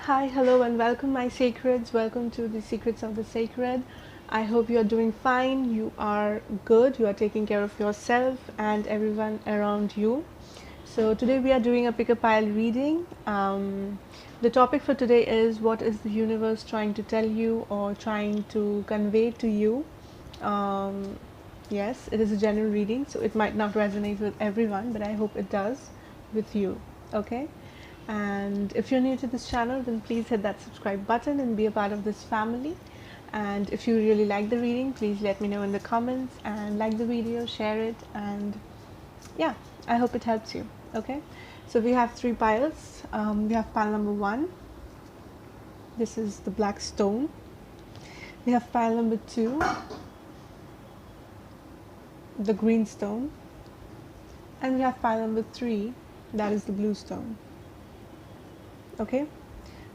Hi, hello, and welcome, my sacreds. Welcome to the Secrets of the Sacred. I hope you are doing fine, you are good, you are taking care of yourself and everyone around you. So, today we are doing a pick a pile reading. The topic for today is what is the universe trying to tell you or trying to convey to you? Um, yes, it is a general reading, so it might not resonate with everyone, but I hope it does with you. Okay? And if you're new to this channel, then please hit that subscribe button and be a part of this family. And if you really like the reading, please let me know in the comments and like the video, share it, and yeah, I hope it helps you. Okay, so we have three piles. We have pile number 1. This is the black stone. We have pile number 2, the green stone, and we have pile number 3, that is the blue stone. Okay,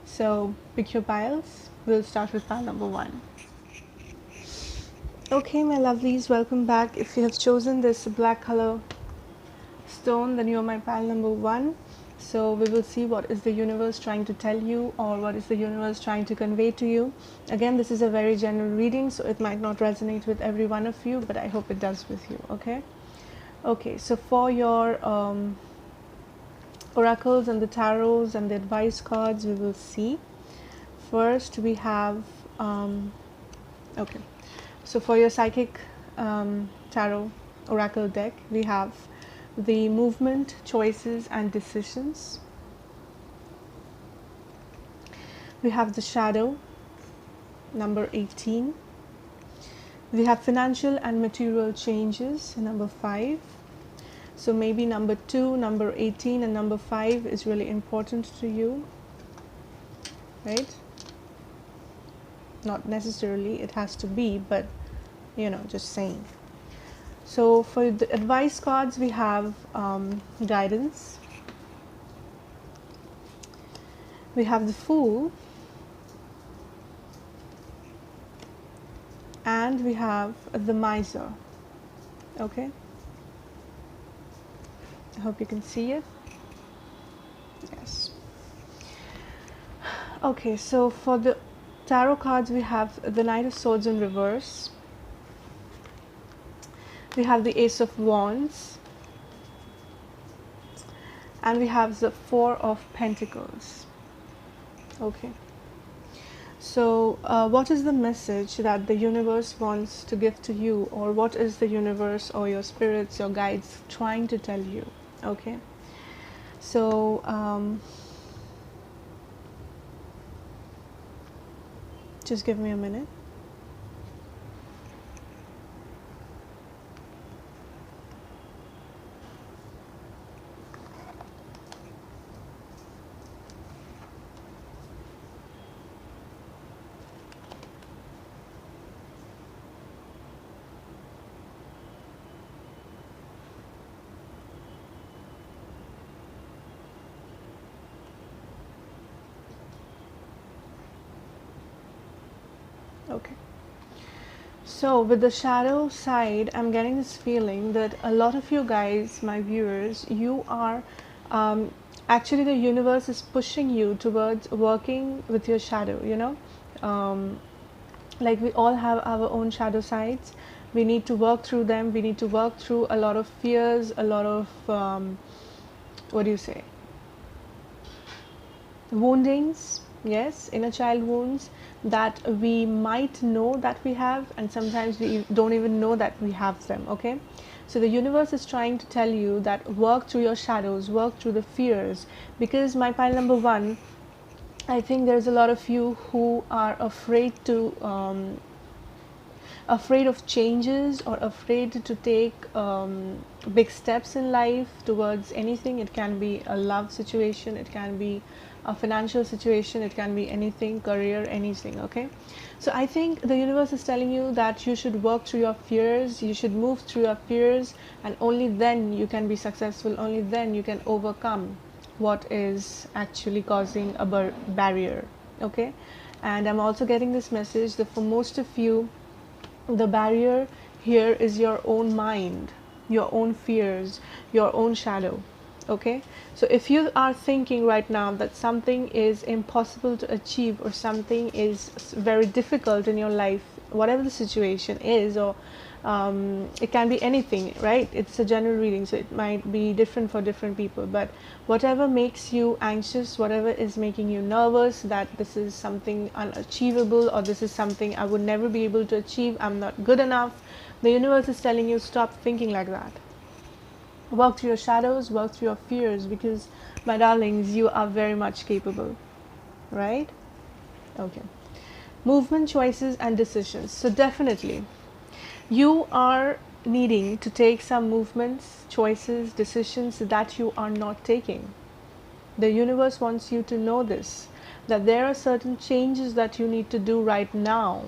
so pick your piles. We'll start with pile number 1. Okay, my lovelies, welcome back. If you have chosen this black color stone, then you're my pile number 1. So we will see what is the universe trying to tell you or what is the universe trying to convey to you. Again, this is a very general reading, so it might not resonate with every one of you, but I hope it does with you. Okay, so for your oracles and the tarots and the advice cards, we will see. First we have okay, so for your psychic tarot oracle deck, we have the movement, choices and decisions. We have the shadow, number 18. We have financial and material changes, number 5. So maybe number 2, number 18 and number 5 is really important to you, right? Not necessarily it has to be, but just saying. So for the advice cards, we have guidance. We have the Fool, and we have the Miser. Okay, I hope you can see it. Yes. Okay, so for the tarot cards, we have the Knight of Swords in reverse. We have the Ace of Wands, and we have the Four of Pentacles. Okay, so what is the message that the universe wants to give to you, or what is the universe or your spirits, your guides trying to tell you? Okay, so just give me a minute. Okay, so with the shadow side, I'm getting this feeling that a lot of you guys, my viewers, you are actually the universe is pushing you towards working with your shadow, like we all have our own shadow sides. We need to work through them. We need to work through a lot of fears, a lot of what do you say, woundings, yes, inner child wounds that we might know that we have, and sometimes we don't even know that we have them. Okay, so the universe is trying to tell you that work through your shadows, work through the fears, because my pile number 1, I think there's a lot of you who are afraid to afraid of changes or afraid to take big steps in life towards anything. It can be a love situation, it can be a financial situation, it can be anything, career, anything. Okay, so I think the universe is telling you that you should work through your fears, you should move through your fears, and only then you can be successful, only then you can overcome what is actually causing a barrier. Okay, and I'm also getting this message that for most of you, the barrier here is your own mind, your own fears, your own shadow. Okay, so if you are thinking right now that something is impossible to achieve, or something is very difficult in your life, whatever the situation is, or it can be anything, right? It's a general reading, so it might be different for different people, but whatever makes you anxious, whatever is making you nervous, that this is something unachievable, or this is something I would never be able to achieve, I'm not good enough, the universe is telling you stop thinking like that. Work through your shadows, work through your fears, because, my darlings, you are very much capable, right? Okay. Movement, choices, and decisions. So, definitely, you are needing to take some movements, choices, decisions that you are not taking. The universe wants you to know this, that there are certain changes that you need to do right now.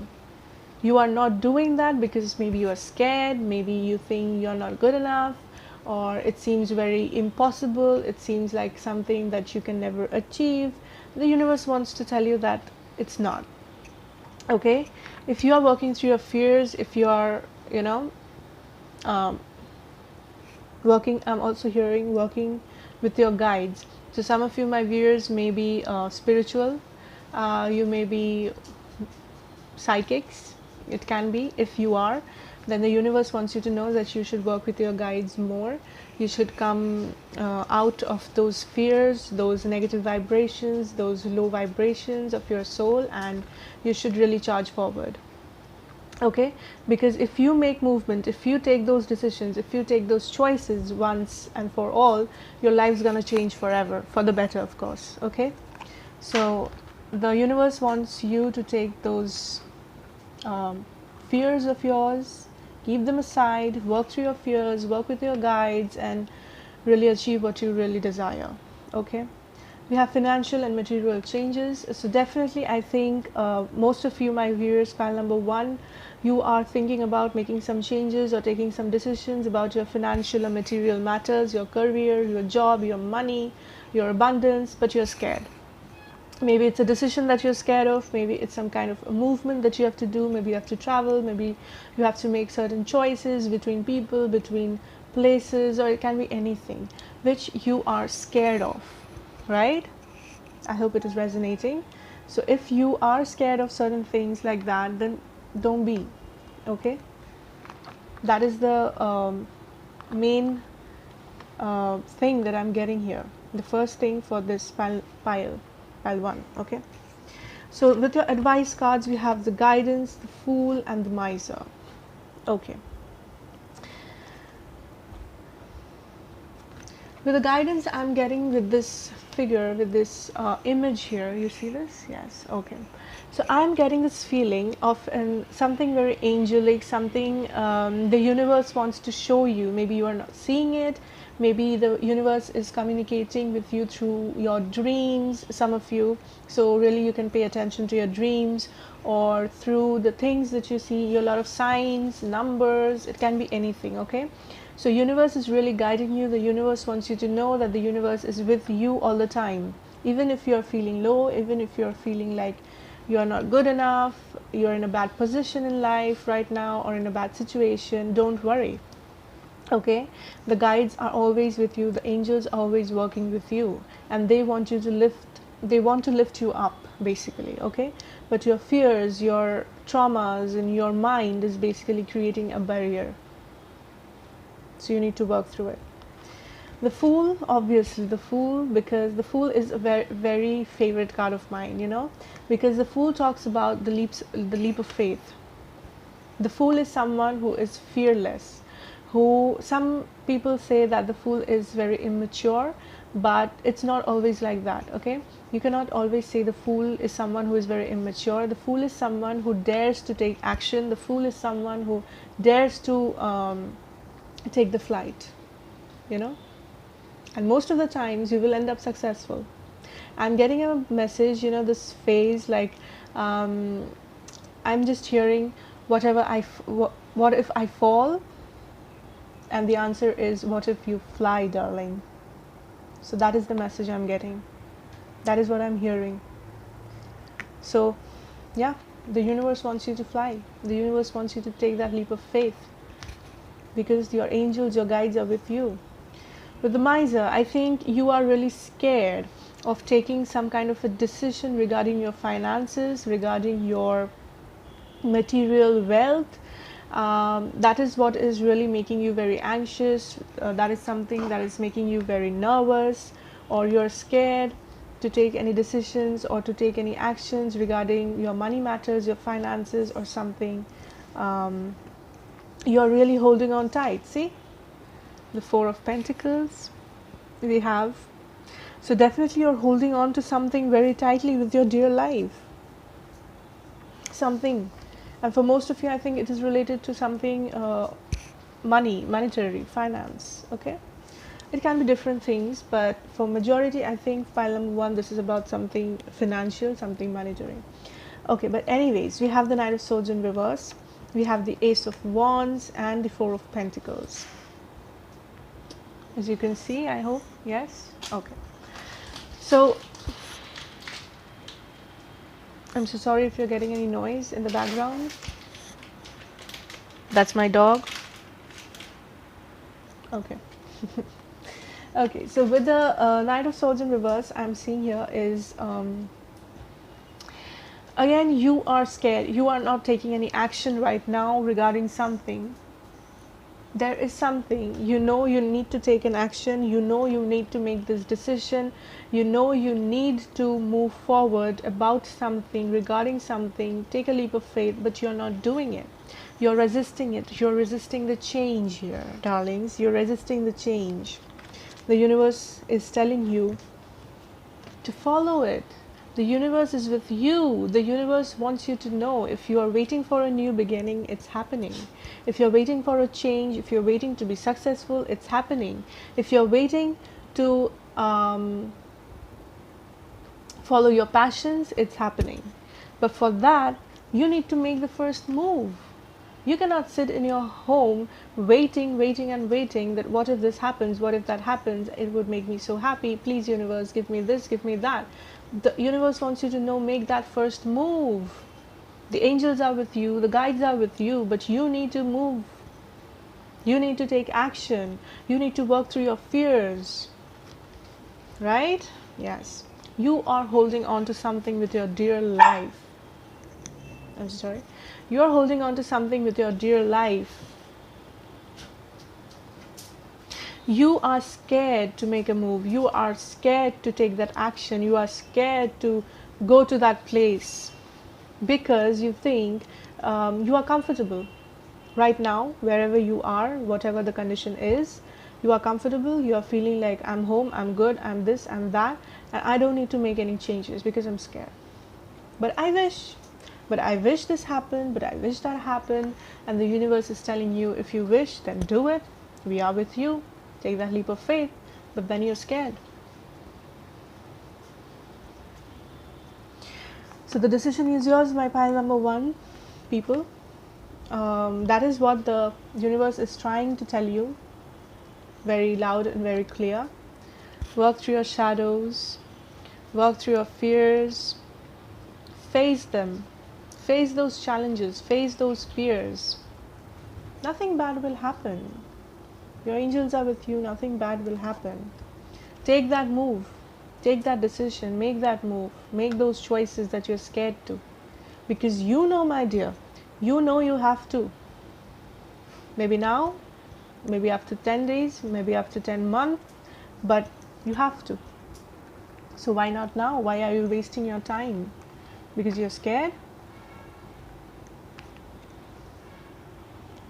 You are not doing that because maybe you are scared, maybe you think you're not good enough, or it seems very impossible, it seems like something that you can never achieve. The universe wants to tell you that it's not. Okay, if you are working through your fears, if you are, um, working, I'm also hearing working with your guides. So some of you, my viewers, may be spiritual, you may be psychics, it can be. If you are, then the universe wants you to know that you should work with your guides more. You should come out of those fears, those negative vibrations, those low vibrations of your soul, and you should really charge forward. Okay, because if you make movement, if you take those decisions, if you take those choices once and for all, your life's gonna change forever, for the better, of course. Okay, so the universe wants you to take those fears of yours, keep them aside, work through your fears, work with your guides, and really achieve what you really desire. Okay, we have financial and material changes. So definitely, I think most of you, my viewers, file number 1, you are thinking about making some changes or taking some decisions about your financial and material matters, your career, your job, your money, your abundance, but you're scared. Maybe it's a decision that you're scared of, maybe it's some kind of a movement that you have to do, maybe you have to travel, maybe you have to make certain choices between people, between places, or it can be anything which you are scared of, right? I hope it is resonating. So if you are scared of certain things like that, then don't be. Okay, that is the main thing that I'm getting here, the first thing for this pile 1. Okay, so with your advice cards, we have the guidance, the fool, and the miser. Okay, with the guidance I'm getting with this figure, with this image here, you see this? Yes. Okay, so I'm getting this feeling of something very angelic, something the universe wants to show you. Maybe you are not seeing it, maybe the universe is communicating with you through your dreams, some of you, so really you can pay attention to your dreams, or through the things that you see, a lot of signs, numbers, it can be anything. Okay, so universe is really guiding you. The universe wants you to know that the universe is with you all the time, even if you're feeling low, even if you're feeling like you're not good enough, you're in a bad position in life right now, or in a bad situation, don't worry. Okay, the guides are always with you, the angels are always working with you, and they want you to lift you up, basically. Okay, but your fears, your traumas in your mind is basically creating a barrier, so you need to work through it. The Fool, obviously the Fool, because the Fool is a very, very favorite card of mine, because the Fool talks about the leap of faith. The Fool is someone who is fearless, who, some people say that the Fool is very immature, but it's not always like that. Okay, you cannot always say the Fool is someone who is very immature. The Fool is someone who dares to take action. The Fool is someone who dares to take the flight, and most of the times you will end up successful. I'm getting a message, this phase, like I'm just hearing, what if I fall? And the answer is, what if you fly, darling? So that is the message I'm getting, that is what I'm hearing. So yeah, the universe wants you to fly, the universe wants you to take that leap of faith, because your angels, your guides are with you. With the miser, I think you are really scared of taking some kind of a decision regarding your finances, regarding your material wealth. That is what is really making you very anxious. That is something that is making you very nervous, or you're scared to take any decisions or to take any actions regarding your money matters, your finances, or something. You're really holding on tight. See, the Four of Pentacles we have. So definitely you're holding on to something very tightly with your dear life. Something, and for most of you I think it is related to something monetary, finance. Okay, it can be different things, but for majority I think pile number 1, this is about something financial, something monetary. Okay, but anyways, we have the Knight of Swords in reverse, we have the Ace of Wands, and the Four of Pentacles. As you can see, I hope, yes. Okay, so I'm so sorry if you're getting any noise in the background. That's my dog. Okay. Okay, so with the Knight of Swords in reverse, I'm seeing here is again, you are scared. You are not taking any action right now regarding something. There is something, you know, you need to take an action, you know, you need to make this decision, you know, you need to move forward about something, regarding something, take a leap of faith, but you're not doing it. You're resisting it. You're resisting the change here, darlings. You're resisting the change. The universe is telling you to follow it. The universe is with you. The universe wants you to know, if you are waiting for a new beginning, it's happening. If you're waiting for a change, if you're waiting to be successful, it's happening. If you're waiting to follow your passions, it's happening. But for that, you need to make the first move. You cannot sit in your home waiting and waiting that what if this happens, what if that happens, it would make me so happy, please universe, give me this, give me that. The universe wants you to know, make that first move. The angels are with you, the guides are with you, but you need to move. You need to take action. You need to work through your fears. Right? Yes. You are holding on to something with your dear life. I'm sorry. You are holding on to something with your dear life. You are scared to make a move. You are scared to take that action. You are scared to go to that place because you think you are comfortable. Right now, wherever you are, whatever the condition is, you are comfortable, you are feeling like I'm home, I'm good, I'm this, I'm that, and I don't need to make any changes because I'm scared. But I wish this happened, but I wish that happened, and the universe is telling you, if you wish, then do it. We are with you. Take that leap of faith, but then you're scared. So the decision is yours, my pile number 1, people. That is what the universe is trying to tell you, very loud and very clear. Work through your shadows, work through your fears, face them, face those challenges, face those fears. Nothing bad will happen. Your angels are with you, nothing bad will happen. Take that move, take that decision, make that move, make those choices that you're scared to. Because you know, my dear, you know you have to. Maybe now, maybe after 10 days, maybe after 10 months, but you have to. So why not now? Why are you wasting your time? Because you're scared?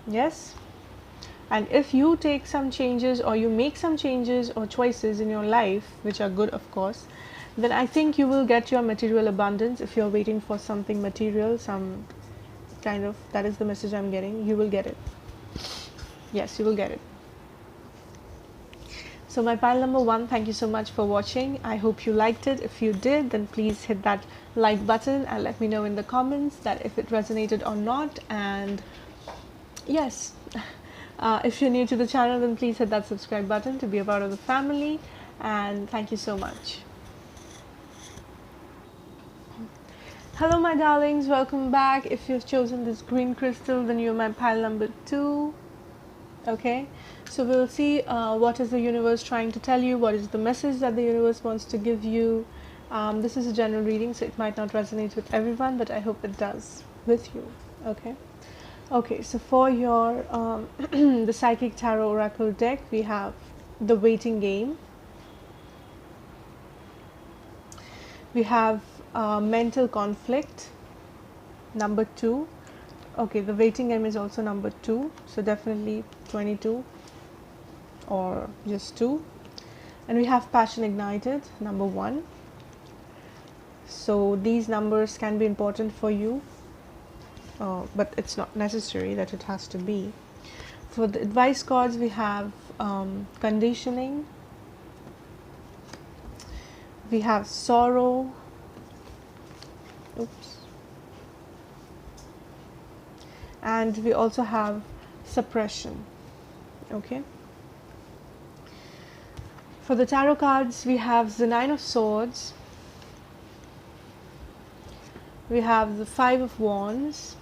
Yes? And if you take some changes, or you make some changes or choices in your life, which are good of course, then I think you will get your material abundance. If you're waiting for something material, some kind of, that is the message I'm getting, you will get it. Yes, you will get it. So my pile number 1, thank you so much for watching. I hope you liked it. If you did, then please hit that like button and let me know in the comments that if it resonated or not. And yes, if you're new to the channel, then please hit that subscribe button to be a part of the family. And thank you so much. Hello my darlings, welcome back. If you've chosen this green crystal, then you're my pile number 2. Okay, So we'll see what is the universe trying to tell you, what is the message that the universe wants to give you. This is a general reading, so it might not resonate with everyone, but I hope it does with you. Okay. Okay, so for your the Psychic Tarot Oracle deck, we have the Waiting Game. We have Mental Conflict, number 2. Okay, the Waiting Game is also number 2, so definitely 22 or just 2. And we have Passion Ignited, number 1. So these numbers can be important for you, but it's not necessary that it has to be. For the advice cards, we have Conditioning, we have Sorrow, oops, and we also have Suppression. Okay. For the tarot cards, we have the 9 of Swords, we have the 5 of Wands,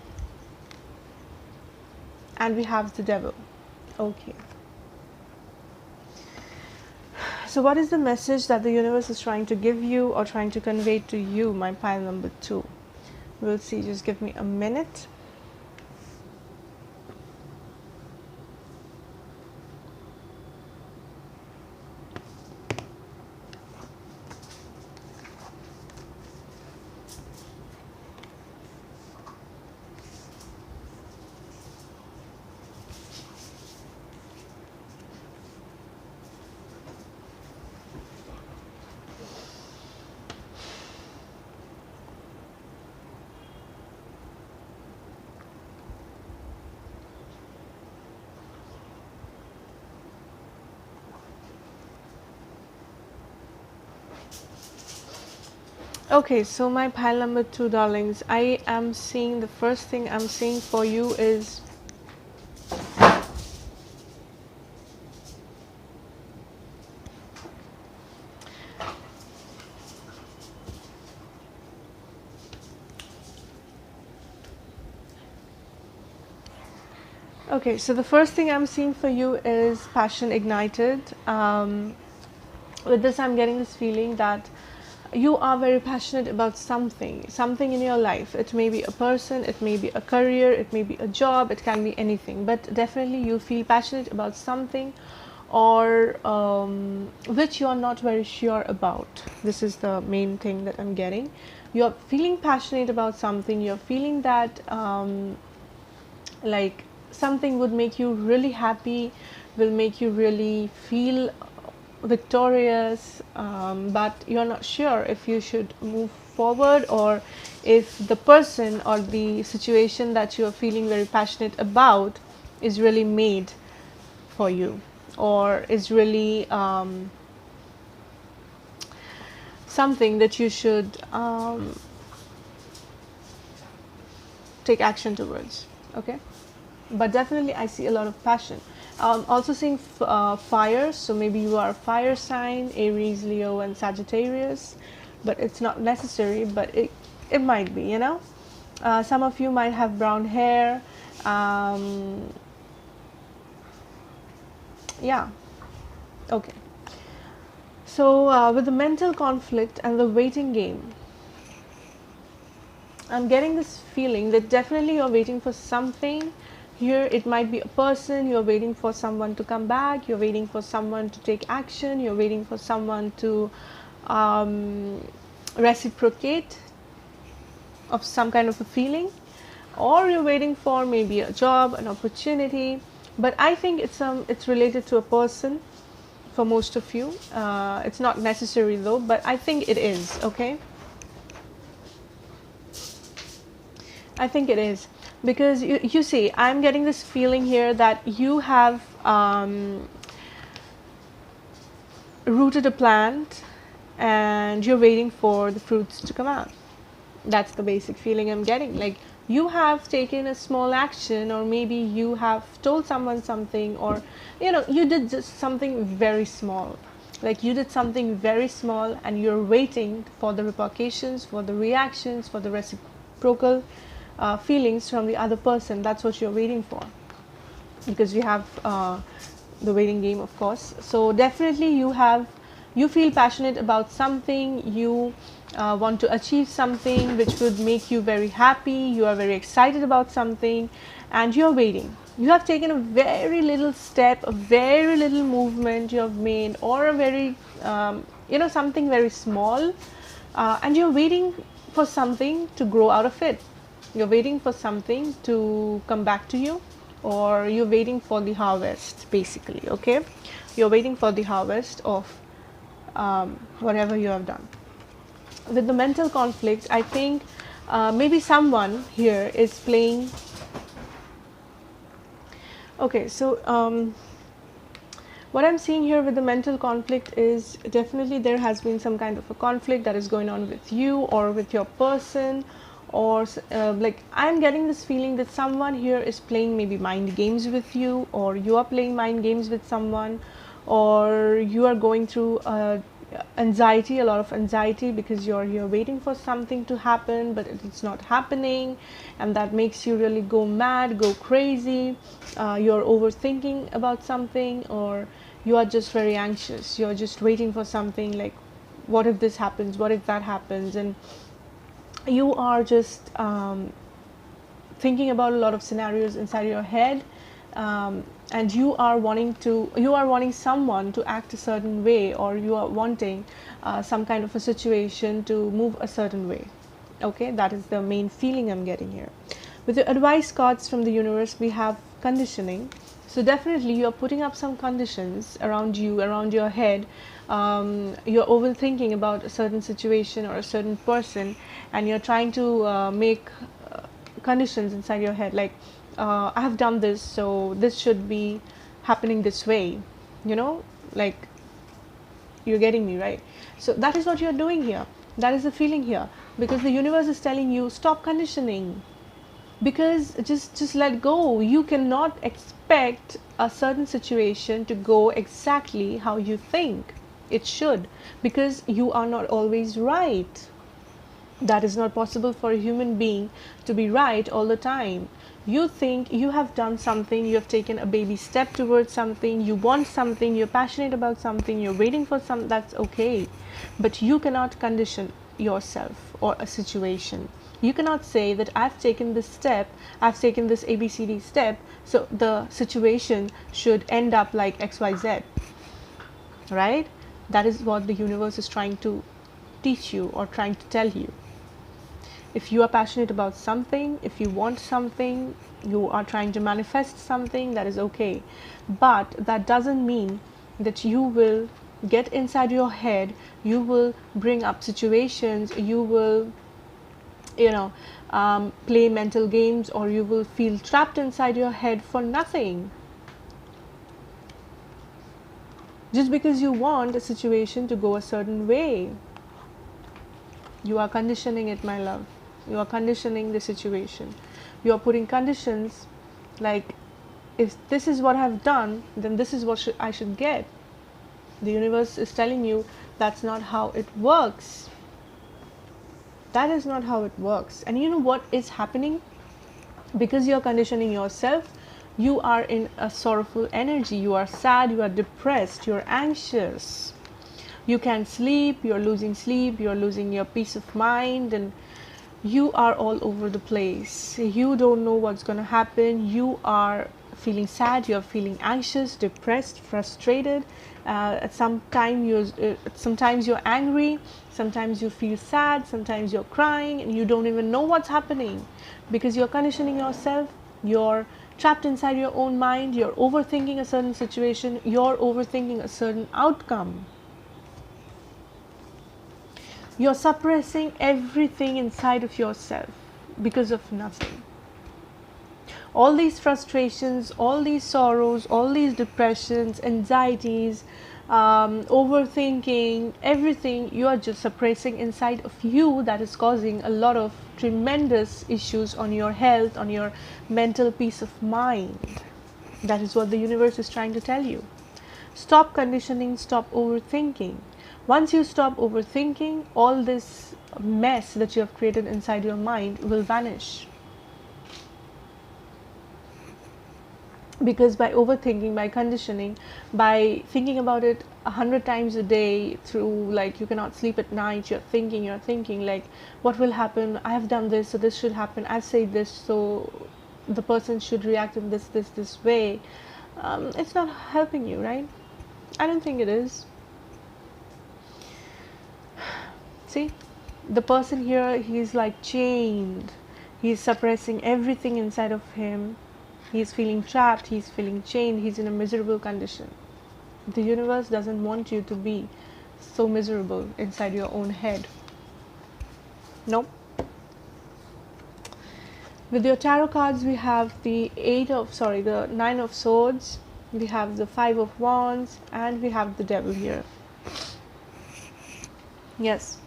and we have the Devil. Okay. So what is the message that the universe is trying to give you or trying to convey to you, my pile number 2? We'll see. Just give me a minute. Okay, so my pile number 2, darlings, I am seeing, the first thing I'm seeing for you is okay, so the first thing I'm seeing for you is Passion Ignited. With this, I'm getting this feeling that you are very passionate about something in your life. It may be a person, it may be a career, it may be a job, it can be anything, but definitely you feel passionate about something, or which you are not very sure about. This is the main thing that I'm getting. You're feeling passionate about something, you're feeling that like something would make you really happy, will make you really feel victorious, but you're not sure if you should move forward, or if the person or the situation that you're feeling very passionate about is really made for you, or is really something that you should take action towards. Okay, but definitely I see a lot of passion. Also seeing fire, so maybe you are a fire sign, Aries, Leo, and Sagittarius, but it's not necessary, but it might be, you know. Some of you might have brown hair. Yeah. Okay. So with the mental conflict and the waiting game, I'm getting this feeling that definitely you're waiting for something. Here it might be a person, you're waiting for someone to come back, you're waiting for someone to take action, you're waiting for someone to reciprocate of some kind of a feeling, or you're waiting for maybe a job, an opportunity. But I think it's related to a person for most of you. It's not necessary though, but I think it is. Okay, I think it is, because you see, I'm getting this feeling here that you have rooted a plant and you're waiting for the fruits to come out. That's the basic feeling I'm getting. Like you have taken a small action, or maybe you have told someone something, or you did just something very small. Like you did something very small and you're waiting for the repercussions, for the reactions, for the reciprocal feelings from the other person. That's what you're waiting for, because you have the waiting game, of course. So definitely you feel passionate about something, you want to achieve something which would make you very happy, you are very excited about something, and you're waiting. You have taken a very little step, a very little movement you have made, or a very something very small, and you're waiting for something to grow out of it. You're waiting for something to come back to you, or you're waiting for the harvest, basically. Okay, you're waiting for the harvest of whatever you have done. With the mental conflict, I think maybe someone here is playing. Okay, so what I'm seeing here with the mental conflict is definitely there has been some kind of a conflict that is going on with you or with your person, or like I'm getting this feeling that someone here is playing maybe mind games with you, or you are playing mind games with someone, or you are going through anxiety, a lot of anxiety, because you're here waiting for something to happen but it's not happening, and that makes you really go mad, go crazy. You're overthinking about something, or you are just very anxious, you're just waiting for something, like what if this happens, what if that happens, and you are just thinking about a lot of scenarios inside your head, and you are wanting someone to act a certain way, or you are wanting some kind of a situation to move a certain way. Okay, that is the main feeling I'm getting here. With the advice cards from the universe, we have conditioning. So definitely you're putting up some conditions around you, around your head. You're overthinking about a certain situation or a certain person, and you're trying to make conditions inside your head, like I have done this, so this should be happening this way, like, you're getting me, right? So that is what you're doing here. That is the feeling here, because the universe is telling you stop conditioning, because just let go. You cannot expect a certain situation to go exactly how you think it should, because you are not always right. That is not possible for a human being to be right all the time. You think you have done something, you have taken a baby step towards something, you want something, you're passionate about something, you're waiting for something, that's okay. But you cannot condition yourself or a situation. You cannot say that I've taken this step, I've taken this ABCD step, so the situation should end up like XYZ, right? That is what the universe is trying to teach you or trying to tell you. If you are passionate about something, if you want something, you are trying to manifest something, that is okay. But that doesn't mean that you will get inside your head, you will bring up situations, you will, play mental games, or you will feel trapped inside your head for nothing. Just because you want a situation to go a certain way, you are conditioning it, my love. You are conditioning the situation. You are putting conditions like, if this is what I've done, then this is what I should get. The universe is telling you that's not how it works. That is not how it works. And you know what is happening? Because you are conditioning yourself, you are in a sorrowful energy. You are sad, you are depressed, you are anxious. You can't sleep, you're losing your peace of mind, and you are all over the place. You don't know what's going to happen. You are feeling sad, you're feeling anxious, depressed, frustrated. Sometimes you're angry, sometimes you feel sad, sometimes you're crying, and you don't even know what's happening, because you're conditioning yourself. You're trapped inside your own mind. You're overthinking a certain situation, you're overthinking a certain outcome. You're suppressing everything inside of yourself because of nothing. All these frustrations, all these sorrows, all these depressions, anxieties, overthinking, everything you are just suppressing inside of you, that is causing a lot of tremendous issues on your health, on your mental peace of mind. That is what the universe is trying to tell you. Stop conditioning, stop overthinking. Once you stop overthinking, all this mess that you have created inside your mind will vanish. Because by overthinking, by conditioning, by thinking about it 100 times a day, through, like, you cannot sleep at night, you're thinking like, what will happen, I have done this, so this should happen, I've said this, so the person should react in this way. It's not helping you, right? I don't think it is. See, the person here, he's like chained, he's suppressing everything inside of him. He's feeling trapped, he's feeling chained, he's in a miserable condition. The universe doesn't want you to be so miserable inside your own head. Nope. With your tarot cards, we have the the 9 of swords, we have the 5 of wands, and we have the devil here. Yes.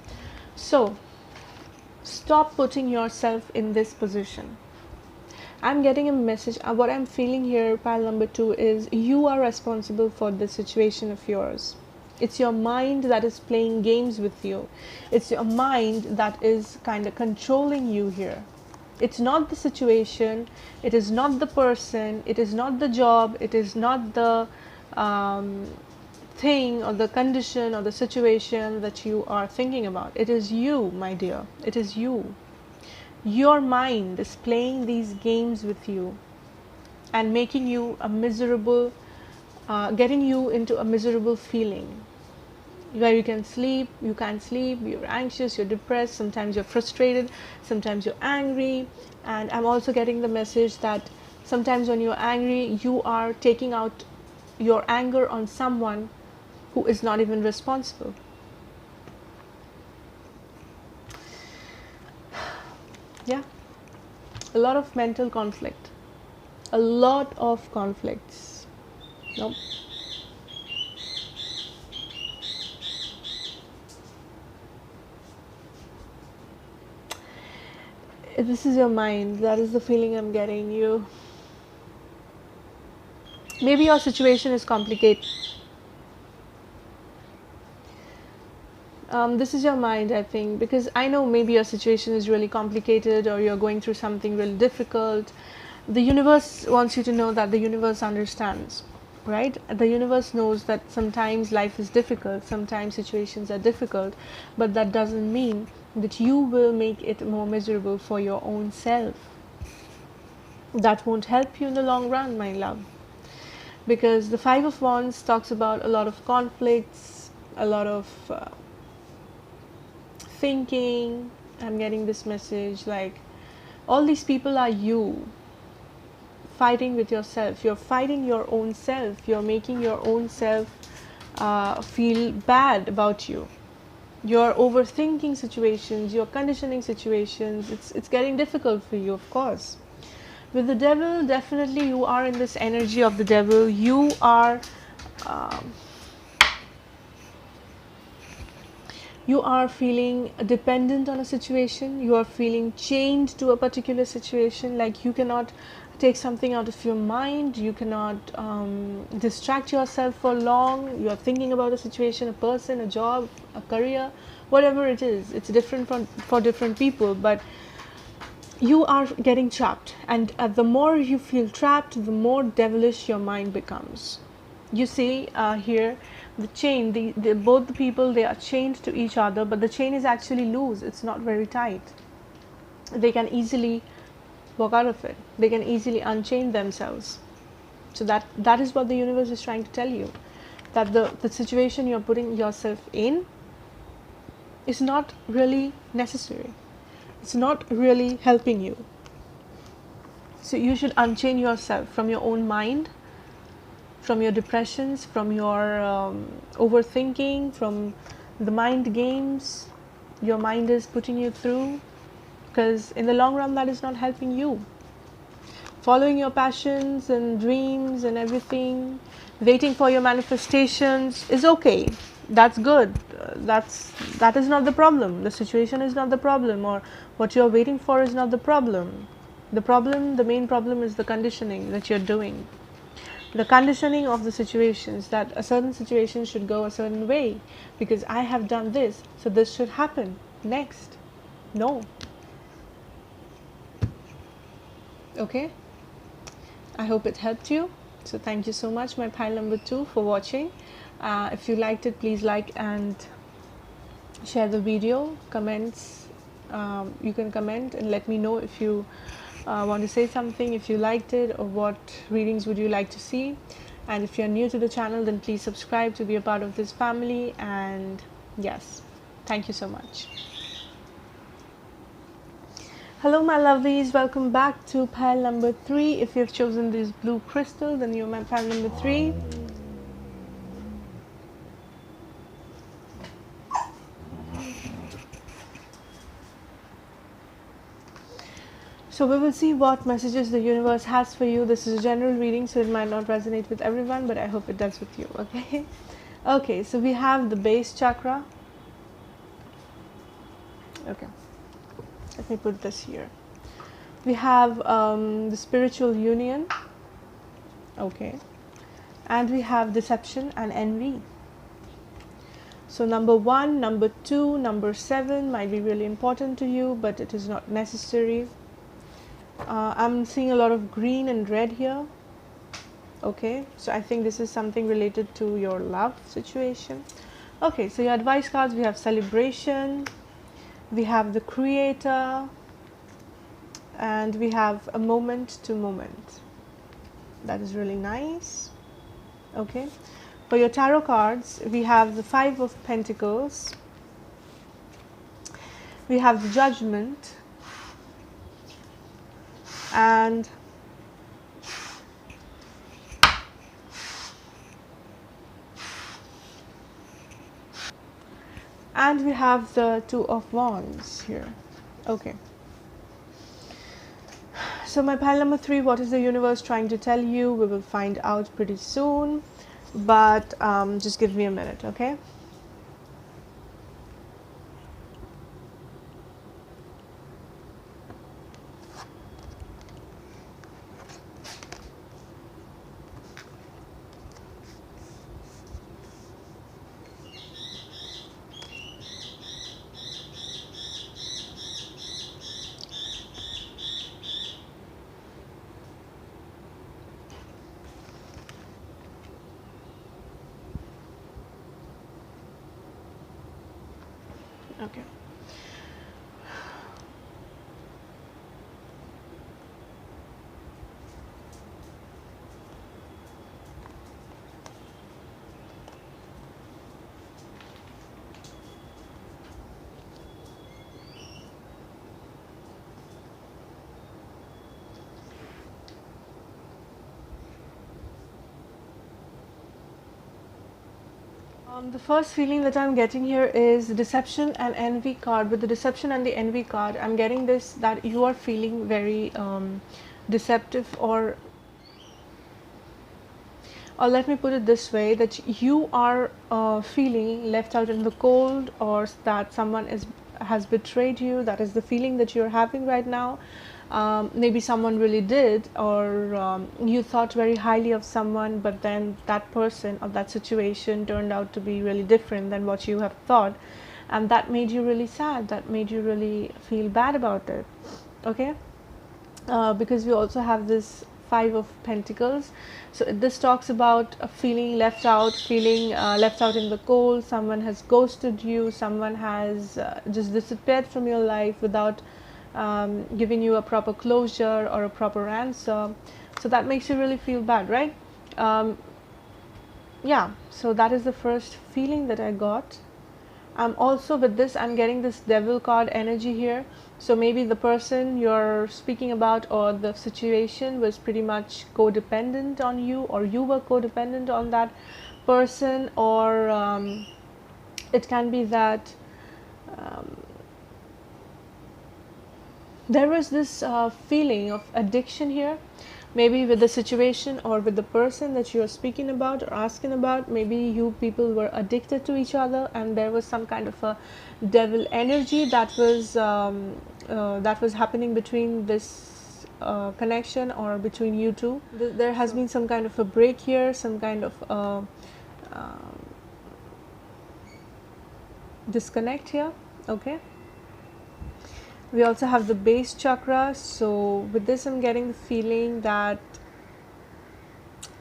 So, stop putting yourself in this position. I'm getting a message. What I'm feeling here, pile number 2, is you are responsible for this situation of yours. It's your mind that is playing games with you. It's your mind that is kind of controlling you here. It's not the situation, it is not the person, it is not the job, it is not the thing or the condition or the situation that you are thinking about. It is you, my dear. It is you. Your mind is playing these games with you and making you a miserable, getting you into a miserable feeling where you can't sleep, you're anxious, you're depressed, sometimes you're frustrated, sometimes you're angry. And I'm also getting the message that sometimes when you're angry, you are taking out your anger on someone who is not even responsible. Yeah, a lot of mental conflict, a lot of conflicts. Nope. This is your mind. That is the feeling I'm getting. You, maybe your situation is complicated. This is your mind, I think, because I know maybe your situation is really complicated or you're going through something really difficult. The universe wants you to know that the universe understands, right? The universe knows that sometimes life is difficult, sometimes situations are difficult, but that doesn't mean that you will make it more miserable for your own self. That won't help you in the long run, my love, because the 5 of wands talks about a lot of conflicts, a lot of thinking. I'm getting this message like all these people are you fighting with yourself. You're fighting your own self. You're making your own self feel bad about you. You're overthinking situations, you're conditioning situations. It's getting difficult for you, of course. With the devil, definitely you are in this energy of the devil. You are feeling dependent on a situation. You are feeling chained to a particular situation, like you cannot take something out of your mind, you cannot distract yourself for long. You are thinking about a situation, a person, a job, a career, whatever it is. It's different for different people, but you are getting trapped, and the more you feel trapped, the more devilish your mind becomes. You see here the chain, both the people, they are chained to each other, but the chain is actually loose. It's not very tight. They can easily walk out of it. They can easily unchain themselves. So that is what the universe is trying to tell you, that the situation you're putting yourself in is not really necessary. It's not really helping you. So you should unchain yourself from your own mind, from your depressions, from your overthinking, from the mind games your mind is putting you through, because in the long run that is not helping you. Following your passions and dreams and everything, waiting for your manifestations is okay. That's good. That is not the problem. The situation is not the problem, or what you're waiting for is not the problem. The main problem is the conditioning that you're doing. The conditioning of the situations, that a certain situation should go a certain way because I have done this, so this should happen next. No. Okay? I hope it helped you. So thank you so much, my pile number 2, for watching. If you liked it, please like and share the video. Comments, you can comment and let me know if you want to say something, if you liked it, or what readings would you like to see. And if you're new to the channel, then please subscribe to be a part of this family. And yes, thank you so much. Hello my lovelies, welcome back to pile number 3. If you've chosen this blue crystal, then you're my pile number 3. So we will see what messages the universe has for you. This is a general reading, so it might not resonate with everyone, but I hope it does with you, okay? Okay, so we have the base chakra. Okay, let me put this here. We have the spiritual union. Okay, and we have deception and envy. So number 1, number 2, number 7 might be really important to you, but it is not necessary. I'm seeing a lot of green and red here. Okay, so I think this is something related to your love situation. Okay, so your advice cards, we have celebration, we have the creator, and we have a moment to moment. That is really nice. Okay, for your tarot cards, we have the 5 of Pentacles, we have the Judgment, and we have the 2 of Wands here. Okay, so my pile number 3, what is the universe trying to tell you? We will find out pretty soon, but just give me a minute, okay? Okay. The first feeling that I'm getting here is deception and envy card. With the deception and the envy card, I'm getting this, that you are feeling very deceptive, or let me put it this way, that you are feeling left out in the cold, or that someone has betrayed you. That is the feeling that you're having right now. Maybe someone really did, or you thought very highly of someone, but then that person or that situation turned out to be really different than what you have thought, and that made you really sad, that made you really feel bad about it. Okay, because we also have this 5 of Pentacles, so this talks about feeling left out, feeling left out in the cold. Someone has ghosted you, someone has just disappeared from your life without giving you a proper closure or a proper answer. So that makes you really feel bad, right? Yeah, so that is the first feeling that I got. Also with this, I'm getting this Devil card energy here. So maybe the person you're speaking about, or the situation, was pretty much codependent on you, or you were codependent on that person, or it can be that there was this feeling of addiction here, maybe with the situation or with the person that you're speaking about or asking about. Maybe you people were addicted to each other, and there was some kind of a devil energy that was happening between this connection, or between you two. There has been some kind of a break here, some kind of disconnect here. Okay, we also have the base chakra. So with this, I'm getting the feeling that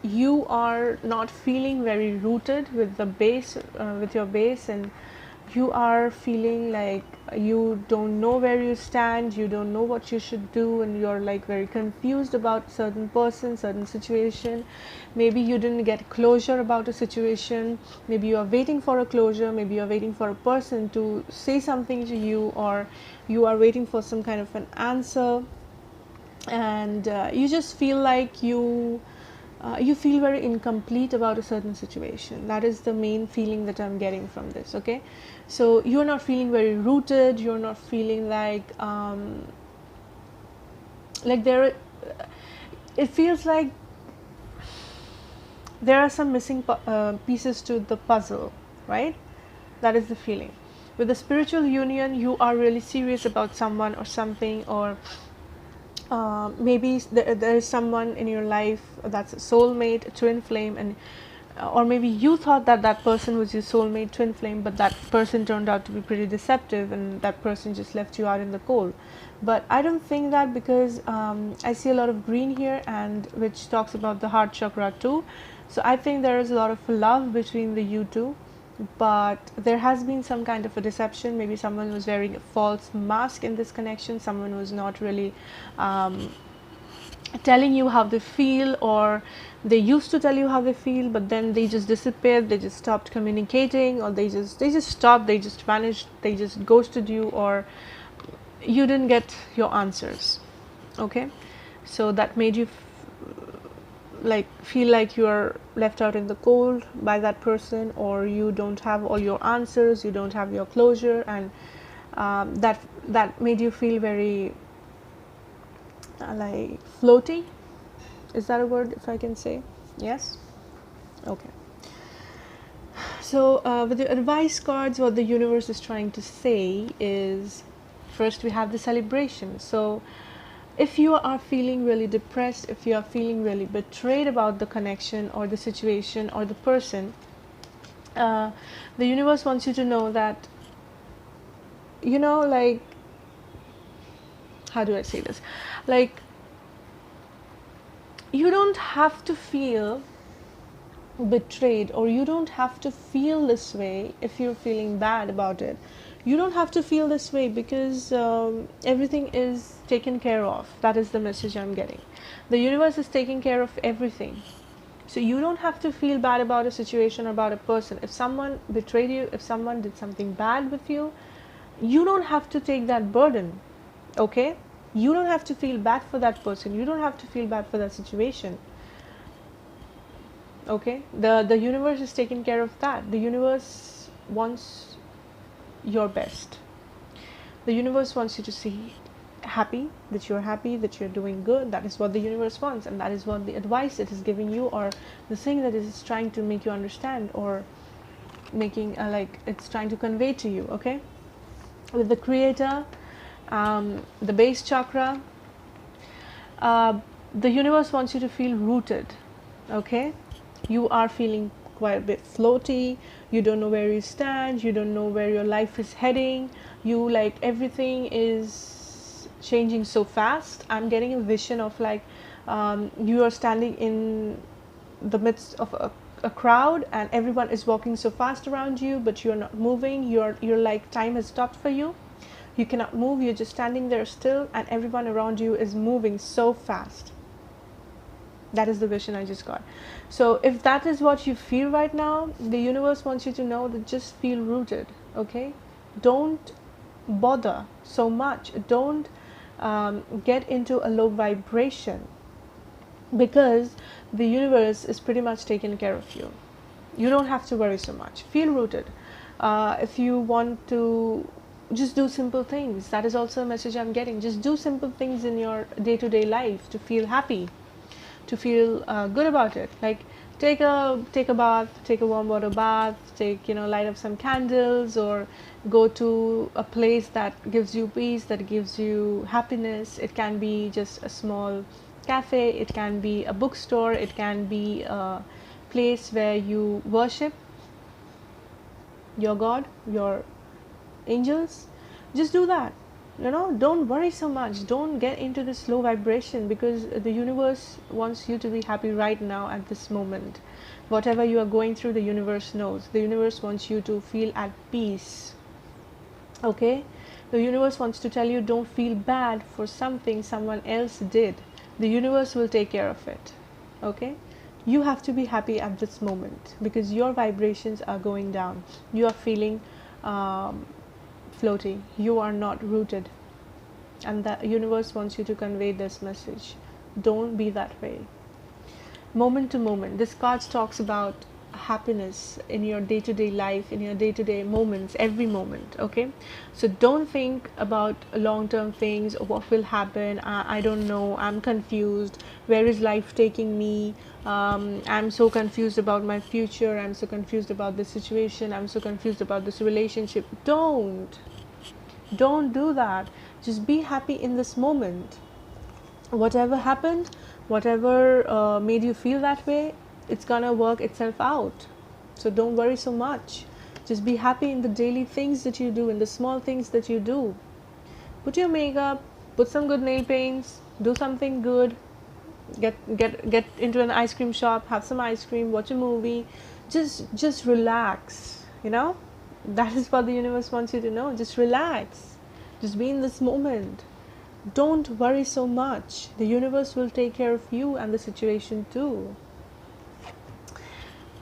you are not feeling very rooted with the base, with your base, and you are feeling like you don't know where you stand, you don't know what you should do, and you're like very confused about certain person, certain situation. Maybe you didn't get closure about a situation, maybe you are waiting for a closure, maybe you are waiting for a person to say something to you, or you are waiting for some kind of an answer, and you just feel like you feel very incomplete about a certain situation. That is the main feeling that I'm getting from this. Okay, so you're not feeling very rooted, you're not feeling like there, it feels like there are some missing pieces to the puzzle, right? That is the feeling. With the spiritual union, you are really serious about someone or something, or maybe there is someone in your life that's a soulmate, a twin flame, and or maybe you thought that that person was your soulmate, twin flame, but that person turned out to be pretty deceptive, and that person just left you out in the cold. But I don't think that, because I see a lot of green here, and which talks about the heart chakra too. So I think there is a lot of love between the you two, but there has been some kind of a deception. Maybe someone was wearing a false mask in this connection, someone was not really telling you how they feel, or they used to tell you how they feel, but then they just disappeared, they just stopped communicating, or they just stopped, they just vanished, they just ghosted you, or you didn't get your answers. Okay, so that made you like feel like you're left out in the cold by that person, or you don't have all your answers, you don't have your closure, and that made you feel very like floaty. Is that a word, if I can say? Yes. Okay, so with the advice cards, what the universe is trying to say is, first we have the celebration. So if you are feeling really depressed, if you are feeling really betrayed about the connection or the situation or the person, the universe wants you to know that, like, how do I say this? Like, you don't have to feel betrayed, or you don't have to feel this way. If you're feeling bad about it, you don't have to feel this way, because everything is taken care of. That is the message I'm getting. The universe is taking care of everything, so you don't have to feel bad about a situation or about a person. If someone betrayed you, if someone did something bad with you, you don't have to take that burden. Okay, you don't have to feel bad for that person, you don't have to feel bad for that situation. Okay, the universe is taking care of that. The universe wants your best. The universe wants you to see happy, that you're happy, that you're doing good. That is what the universe wants, and that is what the advice it is giving you, or the thing that it is trying to make you understand, or making like it's trying to convey to you. Okay, with the creator, the base chakra, the universe wants you to feel rooted. Okay, you are feeling quite a bit floaty, you don't know where you stand, you don't know where your life is heading, you like everything is changing so fast. I'm getting a vision of like you are standing in the midst of a crowd, and everyone is walking so fast around you, but you're not moving. You're like, time has stopped for you, you cannot move, you're just standing there still, and everyone around you is moving so fast. That is the vision I just got. So if that is what you feel right now, the universe wants you to know that just feel rooted. Okay, don't bother so much, don't get into a low vibration, because the universe is pretty much taking care of you. You don't have to worry so much. Feel rooted. If you want to just do simple things, that is also a message I'm getting. Just do simple things in your day-to-day life to feel happy, to feel good about it. Like take a bath, take a warm water bath, light up some candles, or go to a place that gives you peace, that gives you happiness. It can be just a small cafe, it can be a bookstore, it can be a place where you worship your god, your angels. Just do that. Don't worry so much, don't get into this low vibration, because the universe wants you to be happy right now at this moment. Whatever you are going through, the universe knows. The universe wants you to feel at peace. Okay, the universe wants to tell you, don't feel bad for something someone else did. The universe will take care of it. Okay, you have to be happy at this moment, because your vibrations are going down. You are feeling floating, you are not rooted, and the universe wants you to convey this message. Don't be that way. Moment to moment, this card talks about happiness in your day-to-day life, in your day-to-day moments, every moment. Okay, so don't think about long-term things, or what will happen. I don't know, I'm confused, where is life taking me, I'm so confused about my future, I'm so confused about this situation, I'm so confused about this relationship. Don't do that. Just be happy in this moment. Whatever happened, whatever made you feel that way, it's gonna work itself out. So don't worry so much. Just be happy in the daily things that you do, in the small things that you do. Put your makeup, put some good nail paints, do something good, get into an ice cream shop, have some ice cream, watch a movie. Just relax, that is what the universe wants you to know. Just relax, just be in this moment. Don't worry so much. The universe will take care of you and the situation too.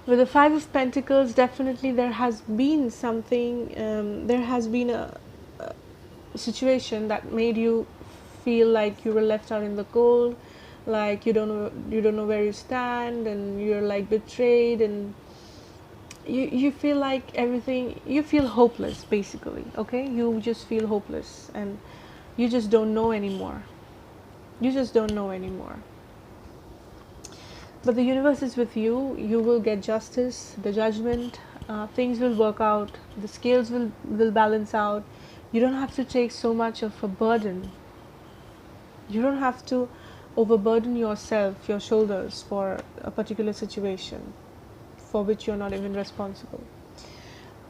With the Five of Pentacles, definitely there has been something, there has been a situation that made you feel like you were left out in the cold, like you don't know where you stand, and you're like betrayed, and you feel like everything, you feel hopeless basically. Okay, you just feel hopeless, and you just don't know anymore. You just don't know anymore. But the universe is with you. You will get justice, the judgment. Things will work out. The scales will balance out. You don't have to take so much of a burden. You don't have to overburden yourself, your shoulders, for a particular situation for which you're not even responsible.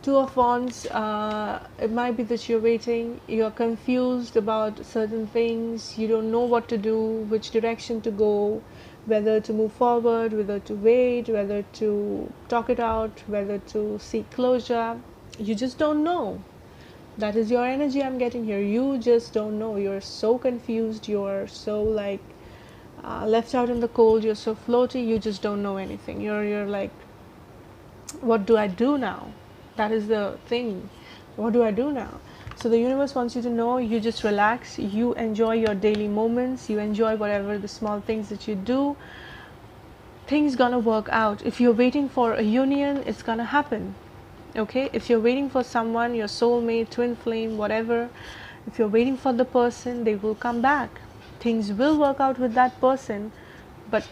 Two of Wands, it might be that you're waiting, you're confused about certain things, you don't know what to do, which direction to go, whether to move forward, whether to wait, whether to talk it out, whether to seek closure. You just don't know. That is your energy I'm getting here. You just don't know. You're so confused, you're so like left out in the cold, you're so floaty, you just don't know anything. You're like, what do I do now? That is the thing. What do I do now? So the universe wants you to know, you just relax, you enjoy your daily moments, you enjoy whatever the small things that you do. Things gonna work out. If you're waiting for a union, it's gonna happen. Okay, if you're waiting for someone, your soulmate, twin flame, whatever, if you're waiting for the person, they will come back. Things will work out with that person, but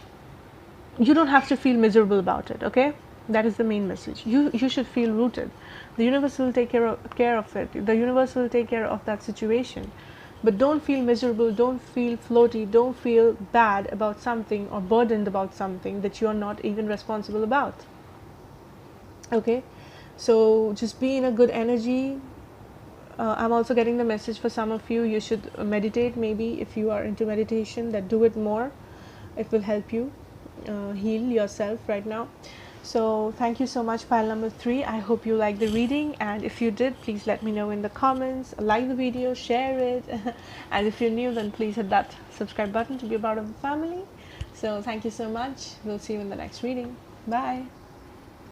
you don't have to feel miserable about it. Okay, that is the main message. You should feel rooted. The universe will take care of it. The universe will take care of that situation. But don't feel miserable, don't feel floaty, don't feel bad about something or burdened about something that you are not even responsible about. Okay, so just be in a good energy. I'm also getting the message for some of you, you should meditate. Maybe if you are into meditation, that do it more. It will help you heal yourself right now. So thank you so much, pile number 3. I hope you liked the reading, and if you did, please let me know in the comments. Like the video, share it, and if you're new, then please hit that subscribe button to be a part of the family. So thank you so much. We'll see you in the next reading. Bye.